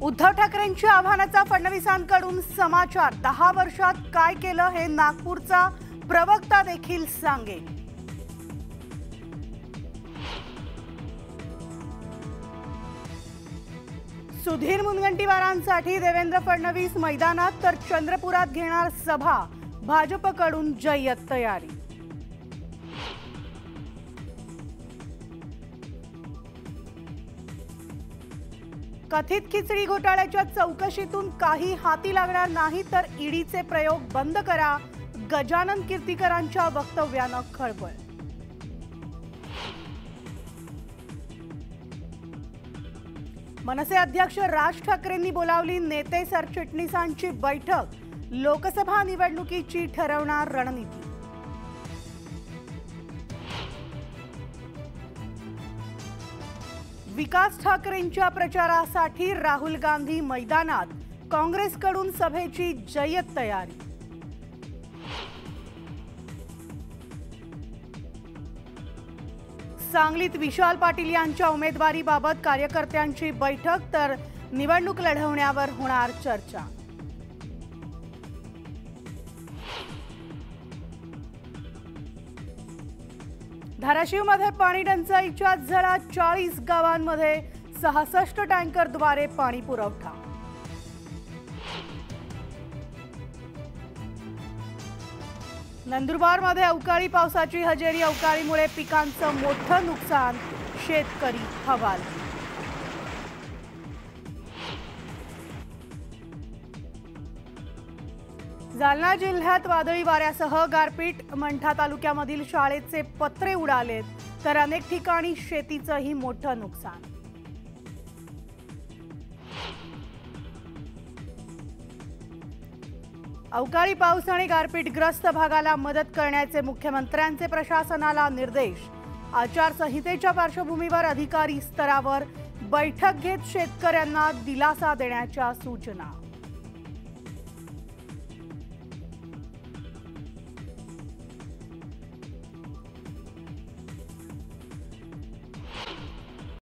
उद्धव ठाकरेंच्या आव्हानाचा फडणवीसांकडून समाचार। 10 वर्षात काय केलं हे नागपूरचा प्रवक्ता देखील सांगेल। सुधीर मुनगंटीवारांसाठी देवेंद्र फडणवीस मैदानात तर चंद्रपुरात घेणार सभा। भाजपकडून जय्यत तयारी। कथित खिचडी घोटाळ्याच्या चौकशीतून काही हाती लागणार नाही तर ईडीचे प्रयोग बंद करा। गजानन कीर्तीकरांच्या वक्तव्यानं खळबळ। मनसे अध्यक्ष राज ठाकरेंनी बोलावली नेते सरचिटणीसांची बैठक। लोकसभा निवडणुकीची ठरवणार रणनीती। विकास ठाकरेंच्या प्रचारासाठी राहुल गांधी मैदानात। काँग्रेसकडून सभेची जय्यत तयारी। सांगलीत विशाल पाटील यांच्या उमेदवारीबाबत कार्यकर्त्यांची बैठक तर निवडणूक लढवण्यावर होणार चर्चा। धाराशिवमध्ये पाणी टंचाईच्या झळा। 40 गावांमध्ये 66 टँकरद्वारे पाणी पुरवठा। नंदुरबारमध्ये अवकाळी पावसाची हजेरी। अवकाळीमुळे पिकांचं मोठं नुकसान। शेतकरी हवालदिल। जालना जिल्ह्यात वादळी वाऱ्यासह गारपीट। मंठा तालुक्यामधील शाळेचे पत्रे उडालेत तर अनेक ठिकाणी शेतीचंही मोठं नुकसान। अवकाळी पाऊस आणि गारपीटग्रस्त भागाला मदत करण्याचे मुख्यमंत्र्यांचे प्रशासनाला निर्देश। आचारसंहितेच्या पार्श्वभूमीवर अधिकारी स्तरावर बैठक घेत शेतकऱ्यांना दिलासा देण्याच्या सूचना।